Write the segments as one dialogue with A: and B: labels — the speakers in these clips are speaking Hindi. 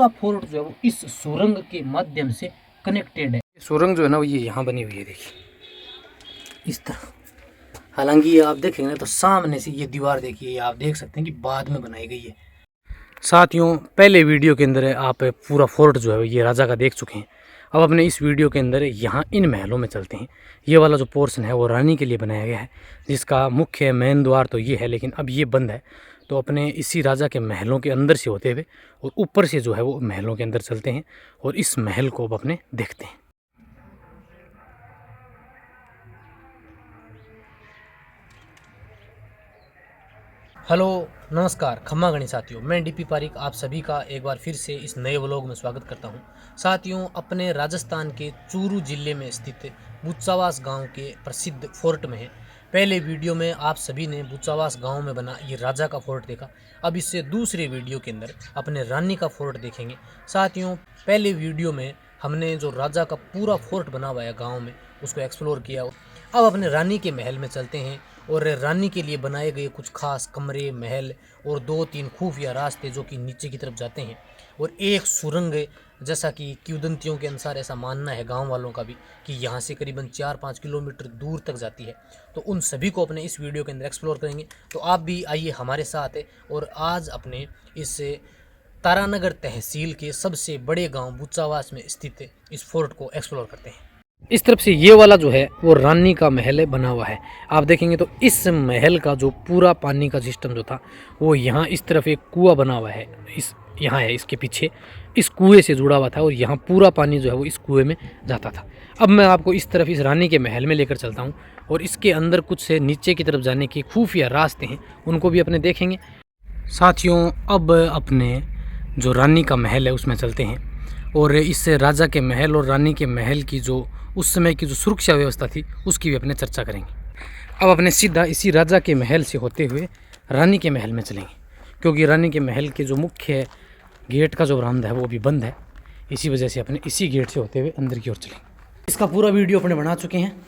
A: पूरा फोर्ट जो है वो इस सुरंग के माध्यम से कनेक्टेड है। सुरंग जो है ना वो ये यहाँ बनी हुई है, देखिए इस तरह। हालांकि ये आप देखेंगे तो सामने से ये दीवार देखिए, ये आप देख सकते हैं कि बाद में बनाई गई है। साथियों, पहले वीडियो के अंदर आप पूरा फोर्ट जो है ये राजा का देख चुके हैं। अब अपने इस वीडियो के अंदर यहाँ इन महलों में चलते हैं। ये वाला जो पोर्शन है वो रानी के लिए बनाया गया है, जिसका मुख्य मेन द्वार तो ये है, लेकिन अब ये बंद है। तो अपने इसी राजा के महलों के अंदर से होते हुए और ऊपर से जो है वो महलों के अंदर चलते हैं और इस महल को अब अपने देखते हैं। हेलो नमस्कार खम्मा गणी साथियों, मैं डीपी पारिक आप सभी का एक बार फिर से इस नए व्लॉग में स्वागत करता हूं। साथियों, अपने राजस्थान के चूरू जिले में स्थित बुच्चावास गांव के प्रसिद्ध फोर्ट में है। पहले वीडियो में आप सभी ने बुच्चावास गांव में बना ये राजा का फोर्ट देखा। अब इससे दूसरे वीडियो के अंदर अपने रानी का फोर्ट देखेंगे। साथियों, पहले वीडियो में हमने जो राजा का पूरा फोर्ट बना हुआ है गाँव में उसको एक्सप्लोर किया। अब अपने रानी के महल में चलते हैं और रानी के लिए बनाए गए कुछ खास कमरे, महल और 2-3 खुफिया रास्ते जो कि नीचे की तरफ जाते हैं और एक सुरंग, जैसा कि किंवदंतियों के अनुसार ऐसा मानना है गांव वालों का भी कि यहाँ से करीबन 4-5 किलोमीटर दूर तक जाती है। तो उन सभी को अपने इस वीडियो के अंदर एक्सप्लोर करेंगे। तो आप भी आइए हमारे साथ है और आज अपने इस तारानगर तहसील के सबसे बड़े गाँव बुच्चावास में स्थित इस फोर्ट को एक्सप्लोर करते हैं। इस तरफ से ये वाला जो है वो रानी का महल बना हुआ है। आप देखेंगे तो इस महल का जो पूरा पानी का सिस्टम जो था वो यहाँ इस तरफ एक कुआं बना हुआ है, इस यहाँ है, इसके पीछे इस कुएं से जुड़ा हुआ था और यहाँ पूरा पानी जो है वो इस कुएं में जाता था। अब मैं आपको इस तरफ इस रानी के महल में लेकर चलता हूँ और इसके अंदर कुछ से नीचे की तरफ जाने के खुफिया रास्ते हैं, उनको भी अपने देखेंगे। साथियों, अब अपने जो रानी का महल है उसमें चलते हैं और इस राजा के महल और रानी के महल की जो उस समय की जो सुरक्षा व्यवस्था थी उसकी भी अपने चर्चा करेंगे। अब अपने सीधा इसी राजा के महल से होते हुए रानी के महल में चलेंगे, क्योंकि रानी के महल के जो मुख्य गेट का जो बरामदा है वो भी बंद है। इसी वजह से अपने इसी गेट से होते हुए अंदर की ओर चलेंगे। इसका पूरा वीडियो अपने बना चुके हैं,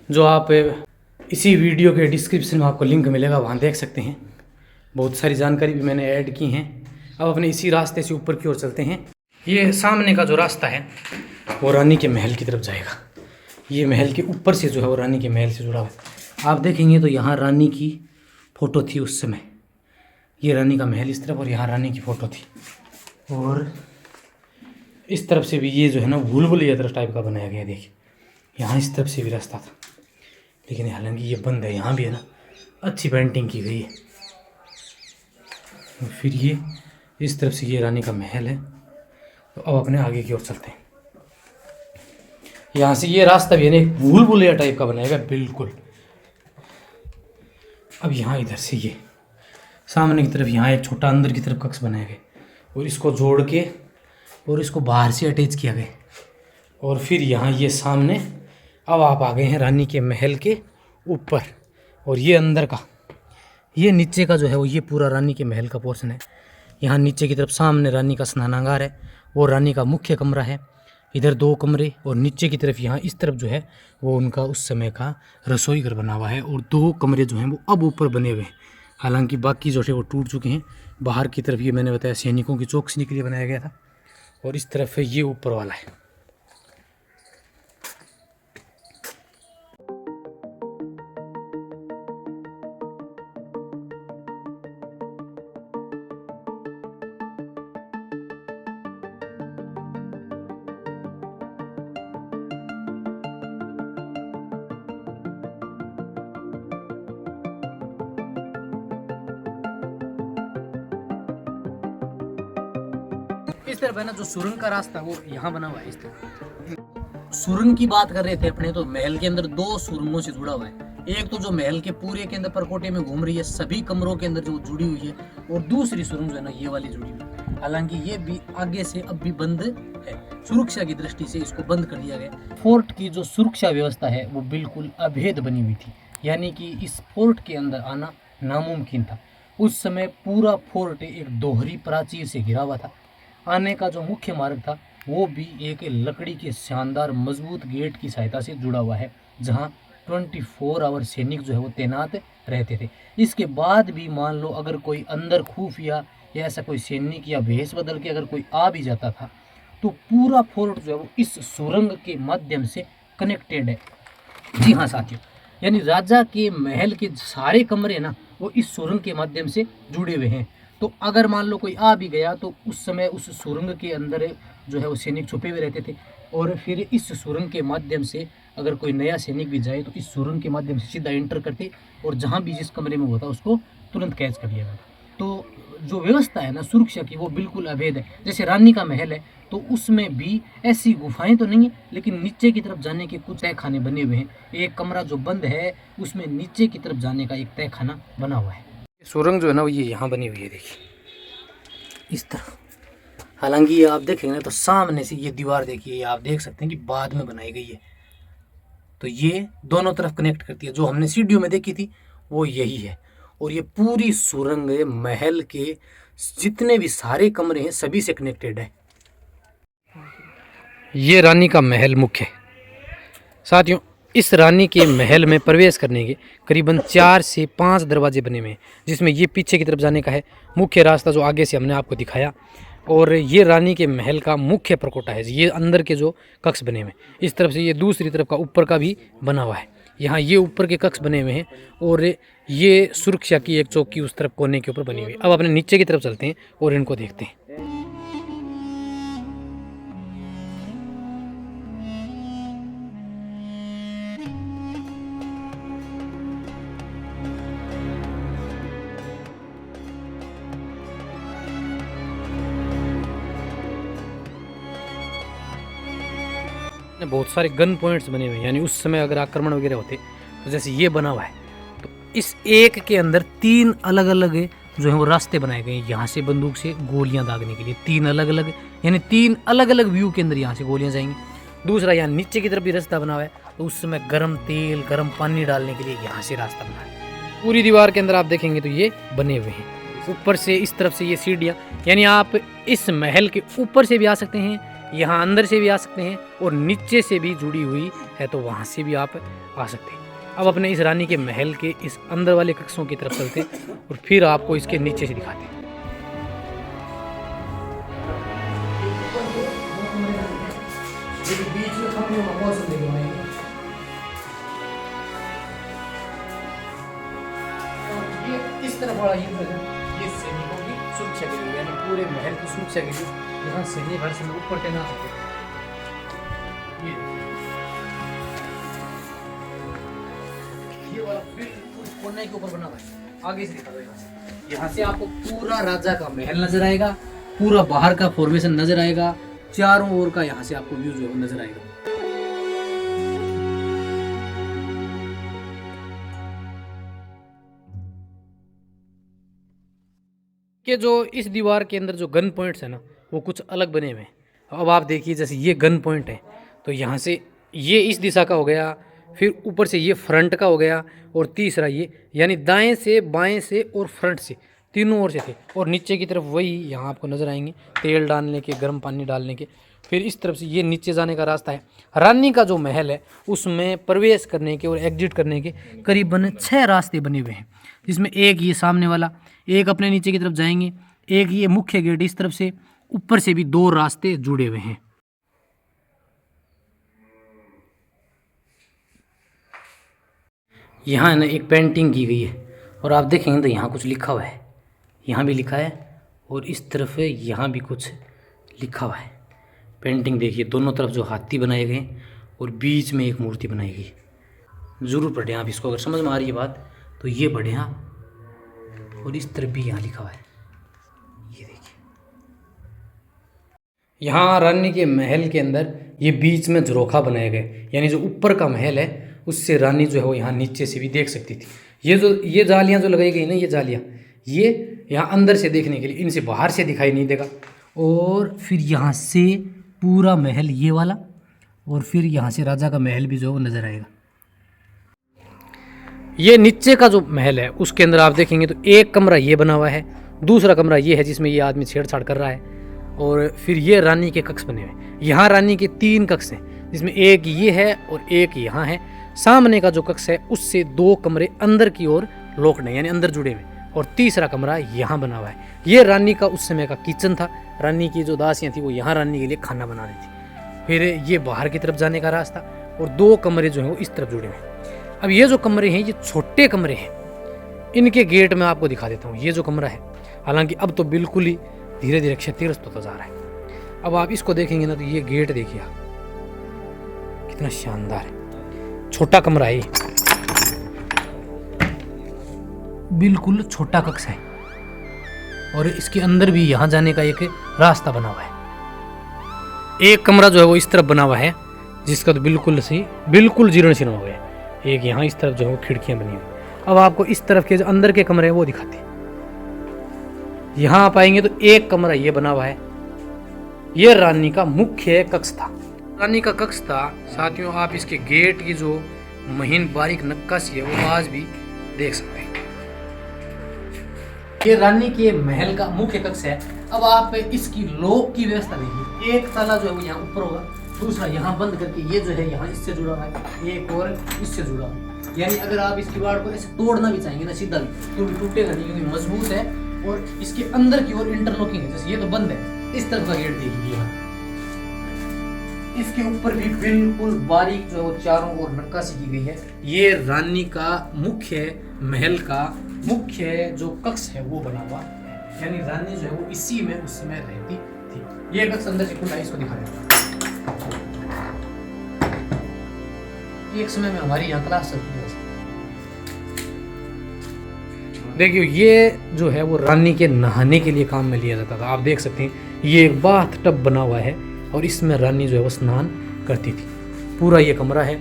A: जो आप इसी वीडियो के डिस्क्रिप्शन में आपको लिंक मिलेगा, वहाँ देख सकते हैं। बहुत सारी जानकारी भी मैंने ऐड की हैं। अब अपने इसी रास्ते से ऊपर की ओर चलते हैं। ये सामने का जो रास्ता है वो रानी के महल की तरफ जाएगा। ये महल के ऊपर से जो है वो रानी के महल से जुड़ा हुआ है। आप देखेंगे तो यहाँ रानी की फ़ोटो थी उस समय। ये रानी का महल इस तरफ और यहाँ रानी की फ़ोटो थी, और इस तरफ से भी ये जो है ना भूल-भुलैया तरफ टाइप का बनाया गया। देखिए यहाँ इस तरफ से भी रास्ता था, लेकिन हालांकि ये बंद है। यहाँ भी है ना अच्छी पेंटिंग की गई है। फिर ये इस तरफ से ये रानी का महल है। तो अब अपने आगे की ओर चलते हैं। यहाँ से ये रास्ता भी है ना एक भूल-भुलैया टाइप का बनाया गया बिल्कुल। अब यहाँ इधर से ये सामने की तरफ यहाँ एक छोटा अंदर की तरफ कक्ष बनाया गया और इसको जोड़ के और इसको बाहर से अटैच किया गया। और फिर यहाँ ये सामने अब आप आ गए हैं रानी के महल के ऊपर, और ये अंदर का ये नीचे का जो है वो ये पूरा रानी के महल का पोर्शन है। यहाँ नीचे की तरफ सामने रानी का स्नानागार है, वो रानी का मुख्य कमरा है। इधर 2 कमरे और नीचे की तरफ यहाँ इस तरफ जो है वो उनका उस समय का रसोई घर बना हुआ है, और 2 कमरे जो हैं वो अब ऊपर बने हुए हैं। हालांकि बाकी जो है वो टूट चुके हैं। बाहर की तरफ ये मैंने बताया सैनिकों की चौकसी के लिए बनाया गया था, और इस तरफ है ये ऊपर वाला है। इस तरफ है ना जो सुरंग का रास्ता वो यहाँ बना हुआ है। इस तरफ सुरंग की बात कर रहे थे अपने, तो महल के अंदर 2 सुरंगों से जुड़ा हुआ है। एक तो जो महल के पूरे के अंदर परकोटे में घूम रही है, सभी कमरों के अंदर जो जुड़ी हुई है, और दूसरी सुरंग जो है ना ये वाली जुड़ी हुई है। हालांकि ये भी आगे से अब भी बंद है, सुरक्षा की दृष्टि से इसको बंद कर दिया गया। फोर्ट की जो सुरक्षा व्यवस्था है वो बिल्कुल अभेद बनी हुई थी, यानी कि इस फोर्ट के अंदर आना नामुमकिन था। उस समय पूरा फोर्ट एक दोहरी प्राचीर से घिरा हुआ था। आने का जो मुख्य मार्ग था वो भी एक लकड़ी के शानदार मजबूत गेट की सहायता से जुड़ा हुआ है, जहां 24 आवर सैनिक जो है वो तैनात रहते थे। इसके बाद भी मान लो अगर कोई अंदर खुफिया या ऐसा कोई सैनिक या भेष बदल के अगर कोई आ भी जाता था तो पूरा फोर्ट जो है वो इस सुरंग के माध्यम से कनेक्टेड है। जी हाँ साथियों, यानी राजा के महल के सारे कमरे ना वो इस सुरंग के माध्यम से जुड़े हुए हैं। तो अगर मान लो कोई आ भी गया तो उस समय उस सुरंग के अंदर जो है वो सैनिक छुपे हुए रहते थे, और फिर इस सुरंग के माध्यम से अगर कोई नया सैनिक भी जाए तो इस सुरंग के माध्यम से सीधा एंटर करते और जहाँ भी जिस कमरे में होता उसको तुरंत कैच कर लिया जाता। तो जो व्यवस्था है ना सुरक्षा की वो बिल्कुल अभेद है। जैसे रानी का महल है तो उसमें भी ऐसी गुफाएं तो नहीं है, लेकिन नीचे की तरफ जाने के कुछ तय खाने बने हुए हैं। एक कमरा जो बंद है उसमें नीचे की तरफ जाने का एक तय खाना बना हुआ है। सुरंग जो है ना वो ये यहाँ बनी हुई है, देखिए इस तरह। हालांकि ये आप देखेंगे ना तो सामने से ये दीवार देखिए, ये आप देख सकते हैं कि बाद में बनाई गई है। तो ये दोनों तरफ कनेक्ट करती है। जो हमने सीढ़ियों में देखी थी वो यही है। और ये पूरी सुरंग महल के जितने भी सारे कमरे हैं सभी से कनेक्टेड है। ये रानी का महल मुख्य है साथियों। इस रानी के महल में प्रवेश करने के करीबन 4 से 5 दरवाजे बने हुए हैं, जिसमें ये पीछे की तरफ जाने का है मुख्य रास्ता जो आगे से हमने आपको दिखाया। और ये रानी के महल का मुख्य प्रकोटा है। ये अंदर के जो कक्ष बने हुए हैं, इस तरफ से ये दूसरी तरफ का ऊपर का भी बना हुआ है। यहाँ ये ऊपर के कक्ष बने हुए हैं और ये सुरक्षा की एक चौकी उस तरफ कोने के ऊपर बनी हुई है। अब अपने नीचे की तरफ चलते हैं और इनको देखते हैं। बहुत सारे गन पॉइंट्स बने हुए हैं, यानी उस समय अगर आक्रमण वगैरह होते तो जैसे ये बना हुआ है तो इस एक के अंदर 3 अलग अलग जो है वो रास्ते बनाए गए हैं। यहाँ से बंदूक से गोलियां दागने के लिए 3 अलग अलग, यानी 3 अलग अलग व्यू के अंदर यहाँ से गोलियां जाएंगी। दूसरा यहाँ नीचे की तरफ भी रास्ता बना हुआ है, तो उस समय गर्म तेल गर्म पानी डालने के लिए यहाँ से रास्ता बना है। पूरी दीवार के अंदर आप देखेंगे तो ये बने हुए हैं। ऊपर से इस तरफ से ये सीढ़ियाँ, यानी आप इस महल के ऊपर से भी आ सकते हैं, यहाँ अंदर से भी आ सकते हैं, और नीचे से भी जुड़ी हुई है तो वहाँ से भी आप आ सकते हैं। अब अपने इस रानी के महल के इस अंदर वाले कक्षों की तरफ चलते हैं और फिर आपको इसके नीचे से दिखाते हैं। इस तरफ वाला ये सैनिकों की सुरक्षा के लिए, यानी पूरे महल की सुरक्षा के लिए यहाँ सैनिक हर समय ऊपर तैनात होते हैं। ये वाला बिल्कुल कोने के ऊपर बना हुआ है। आगे से दिखा दो। यहाँ से आपको पूरा राजा का महल नजर आएगा, पूरा बाहर का फॉर्मेशन नजर आएगा, चारों ओर का यहाँ से आपको व्यू जो है नजर आएगा। कि जो इस दीवार के अंदर जो गन पॉइंट्स है ना वो कुछ अलग बने हुए हैं। अब आप देखिए, जैसे ये गन पॉइंट है तो यहाँ से ये इस दिशा का हो गया, फिर ऊपर से ये फ्रंट का हो गया, और तीसरा ये, यानी दाएं से बाएं से और फ्रंट से तीनों ओर से थे। और नीचे की तरफ वही यहाँ आपको नज़र आएंगे तेल डालने के, गर्म पानी डालने के। फिर इस तरफ से ये नीचे जाने का रास्ता है। रानी का जो महल है उसमें प्रवेश करने के और एग्जिट करने के करीबन 6 रास्ते बने हुए हैं, जिसमें एक ये सामने वाला, एक अपने नीचे की तरफ जाएंगे, एक ये मुख्य गेट इस तरफ से, ऊपर से भी 2 रास्ते जुड़े हुए हैं। यहाँ ना एक पेंटिंग की गई है और आप देखेंगे तो यहाँ कुछ लिखा हुआ है, यहाँ भी लिखा है और इस तरफ यहाँ भी कुछ लिखा हुआ है। पेंटिंग देखिए, दोनों तरफ जो हाथी बनाए गए और बीच में एक मूर्ति बनाई गई। ज़रूर पढ़ें आप इसको, अगर समझ में आ रही है बात तो ये पढ़ें आप। और इस तरफ भी यहाँ लिखा हुआ है, ये देखिए। यहाँ रानी के महल के अंदर ये बीच में झरोखा बनाए गए, यानी जो ऊपर का महल है उससे रानी जो है वो यहाँ नीचे से भी देख सकती थी। ये जालियाँ जो लगाई गई ना, ये जालियाँ ये यहाँ अंदर से देखने के लिए, इनसे बाहर से दिखाई नहीं देगा। और फिर यहाँ से पूरा महल ये वाला, और फिर यहाँ से राजा का महल भी जो है वो नज़र आएगा। ये नीचे का जो महल है उसके अंदर आप देखेंगे तो एक कमरा ये बना हुआ है, दूसरा कमरा ये है जिसमें ये आदमी छेड़छाड़ कर रहा है, और फिर ये रानी के कक्ष बने हुए। यहाँ रानी के 3 कक्ष हैं, जिसमें एक ये है और एक यहाँ है। सामने का जो कक्ष है उससे 2 कमरे अंदर की ओर लॉक्ड हैं, यानी अंदर जुड़े हुए। और तीसरा कमरा यहाँ बना हुआ है। ये रानी का उस समय का किचन था। रानी की जो दासियाँ थी वो यहाँ रानी के लिए खाना बना रही थी। फिर ये बाहर की तरफ जाने का रास्ता और 2 कमरे जो हैं वो इस तरफ जुड़े हुए हैं। अब ये जो कमरे हैं ये छोटे कमरे हैं, इनके गेट मैं आपको दिखा देता हूँ। ये जो कमरा है हालांकि अब तो बिल्कुल ही धीरे धीरे क्षतिग्रस्त होता जा रहा है। अब आप इसको देखेंगे ना तो ये गेट देखिए आप, कितना शानदार है। छोटा कमरा है, बिल्कुल छोटा कक्ष है और इसके अंदर भी यहाँ जाने का एक रास्ता बना हुआ है। एक कमरा जो है वो इस तरफ बना हुआ है जिसका तो बिल्कुल जीर्ण शीर्ण हो गया। एक यहाँ इस तरफ जो है वो खिड़कियां बनी हुई। अब आपको इस तरफ के जो अंदर के कमरे हैं वो दिखाते हैं। यहाँ आप आएंगे तो एक कमरा ये बना हुआ है, ये रानी का मुख्य कक्ष था। रानी का कक्ष था साथियों। आप इसके गेट की जो महीन बारीक नक्काशी है वो आज भी देख सकते हैं। ये रानी के महल का मुख्य कक्ष है। अब आप इसकी लॉक की व्यवस्था देखिए। एक ताला जो है वो यहाँ ऊपर होगा, दूसरा यहाँ बंद करके ये जो है यहाँ इससे जुड़ा हुआ है, एक और इससे जुड़ा हुआ है। यानी अगर आप इस किवाड़ को ऐसे तोड़ना भी चाहेंगे ना सीधा भी तो भी टूटेगा नहीं, क्योंकि मजबूत है और इसके अंदर की ओर इंटरलॉकिंग है। जैसे ये तो बंद है, इस तरफ का गेट देखिए यहाँ, इसके ऊपर भी बिल्कुल बारीक जो है वो चारों ओर नक्काशी की गई है। ये रानी का मुख्य महल का मुख्य जो कक्ष है वो बना हुआ है। यानी रानी जो है वो इसी में उस समय रहती थी। ये कक्ष अंदर से खुला है, इसको दिखा देता हूं। एक समय में हमारी यहाँ क्लास चलती है। देखियो ये जो है वो रानी के नहाने के लिए काम में लिया जाता था। आप देख सकते हैं ये एक बाथ टब बना हुआ है और इसमें रानी जो है वो स्नान करती थी। पूरा ये कमरा है।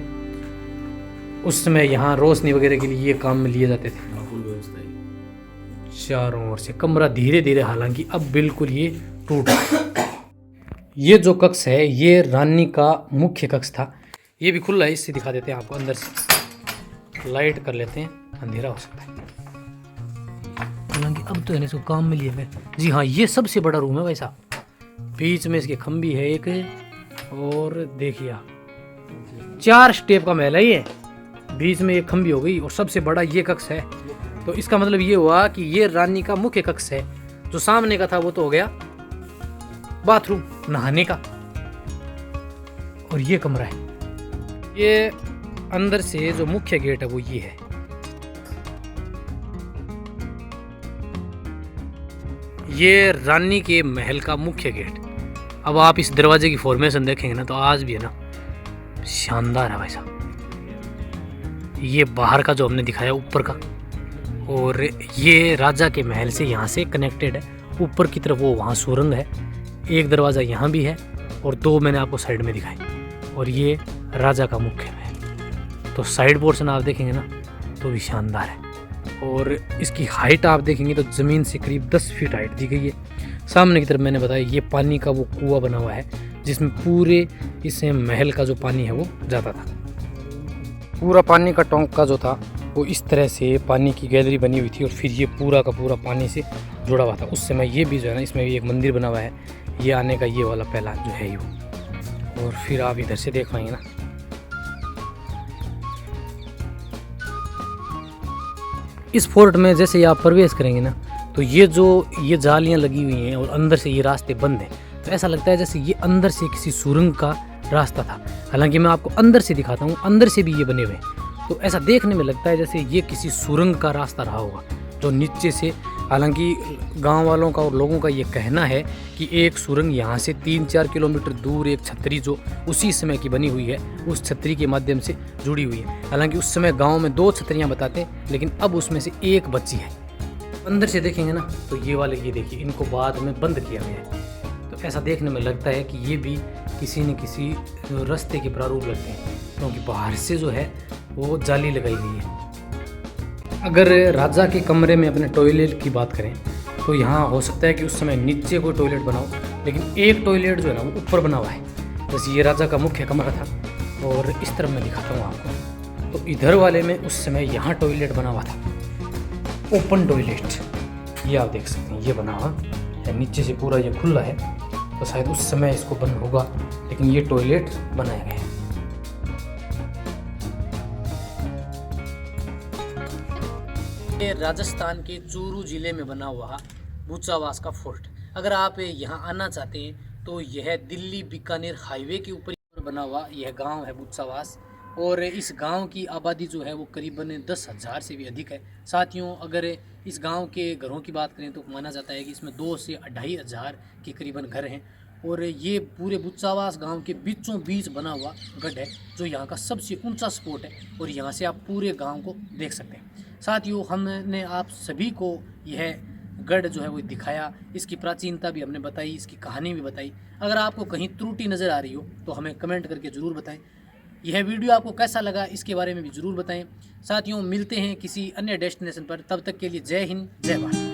A: उस समय यहाँ रोशनी वगैरह के लिए ये काम में लिए जाते थे। चारों ओर से कमरा धीरे धीरे हालांकि अब बिल्कुल ये टूट गया। ये जो कक्ष है ये रानी का मुख्य कक्ष था। ये भी खुला है, इससे दिखा देते हैं आपको। अंदर से लाइट कर लेते हैं, अंधेरा हो सकता है। हालांकि अब तो है इसको काम में लिए गए। जी हाँ, ये सबसे बड़ा रूम है वैसा। बीच में इसके खंबी है एक, और देखिए आप 4 स्टेप का महल है ये। बीच में एक खंबी हो गई और सबसे बड़ा ये कक्ष है। तो इसका मतलब ये हुआ कि ये रानी का मुख्य कक्ष है। जो सामने का था वो तो हो गया बाथरूम नहाने का, और ये कमरा है। ये अंदर से जो मुख्य गेट है वो ये है। ये रानी के महल का मुख्य गेट। अब आप इस दरवाजे की फॉर्मेशन देखेंगे ना तो आज भी है ना शानदार है भाई साहब। ये बाहर का जो हमने दिखाया ऊपर का, और ये राजा के महल से यहाँ से कनेक्टेड है। ऊपर की तरफ वो वहाँ सुरंग है। एक दरवाज़ा यहाँ भी है और 2 मैंने आपको साइड में दिखाए। और ये राजा का मुख्य महल। तो साइड पोर्शन आप देखेंगे ना तो भी शानदार है। और इसकी हाइट आप देखेंगे तो ज़मीन से करीब 10 फीट हाइट दी गई है। सामने की तरफ मैंने बताया ये पानी का वो कुआं बना हुआ है जिसमें पूरे इस महल का जो पानी है वो जाता था। पूरा पानी का टोंक का जो था वो इस तरह से पानी की गैलरी बनी हुई थी और फिर ये पूरा का पूरा पानी से जुड़ा हुआ था। उस समय ये भी जो है ना इसमें भी एक मंदिर बना हुआ है। ये आने का ये वाला पहला जो है वो, और फिर आप इधर से देख पाएंगे ना। इस फोर्ट में जैसे ही आप प्रवेश करेंगे ना तो ये जालियां लगी हुई हैं और अंदर से ये रास्ते बंद हैं। तो ऐसा लगता है जैसे ये अंदर से किसी सुरंग का रास्ता था। हालांकि मैं आपको अंदर से दिखाता हूँ, अंदर से भी ये बने हुए हैं। तो ऐसा देखने में लगता है जैसे ये किसी सुरंग का रास्ता रहा होगा जो नीचे से। हालांकि गांव वालों का और लोगों का ये कहना है कि एक सुरंग यहाँ से 3-4 किलोमीटर दूर एक छतरी जो उसी समय की बनी हुई है उस छतरी के माध्यम से जुड़ी हुई है। हालांकि उस समय गांव में 2 छतरियाँ बताते हैं लेकिन अब उसमें से एक बची है। अंदर से देखेंगे ना तो ये वाले ये देखिए, इनको बाद में बंद किया गया है। तो ऐसा देखने में लगता है कि ये भी किसी न किसी रास्ते के प्रारूप लगते हैं, क्योंकि बाहर से जो है वो जाली लगाई गई है। अगर राजा के कमरे में अपने टॉयलेट की बात करें तो यहाँ हो सकता है कि उस समय नीचे कोई टॉयलेट बनाओ, लेकिन एक टॉयलेट जो है ना वो ऊपर बना हुआ है। जैसे ये राजा का मुख्य कमरा था और इस तरफ मैं दिखाता हूँ आपको। तो इधर वाले में उस समय यहाँ टॉयलेट बना हुआ था, ओपन टॉयलेट। ये आप देख सकते हैं ये बना हुआ है, नीचे से पूरा ये खुला है। तो शायद उस समय इसको बंद होगा, लेकिन ये टॉयलेट बनाया गया है। ये राजस्थान के चूरू जिले में बना हुआ भूचावास का फोर्ट। अगर आप यहाँ आना चाहते हैं तो यह दिल्ली बीकानेर हाईवे के ऊपर बना हुआ यह गांव है भूचावास। और इस गांव की आबादी जो है वो करीबन 10,000 से भी अधिक है। साथियों, अगर इस गांव के घरों की बात करें तो माना जाता है कि इसमें 2 से 2,500 के करीबन घर हैं। और ये पूरे भूचावास गांव के बीचों बीच बना हुआ गढ़ है, जो यहाँ का सबसे ऊंचा स्पॉट है और यहाँ से आप पूरे गांव को देख सकते हैं। साथियों, हमने आप सभी को यह गढ़ जो है वो दिखाया, इसकी प्राचीनता भी हमने बताई, इसकी कहानी भी बताई। अगर आपको कहीं त्रुटि नज़र आ रही हो तो हमें कमेंट करके ज़रूर बताएं। यह वीडियो आपको कैसा लगा इसके बारे में भी ज़रूर बताएं। साथियों, मिलते हैं किसी अन्य डेस्टिनेशन पर, तब तक के लिए जय हिंद, जय भारत।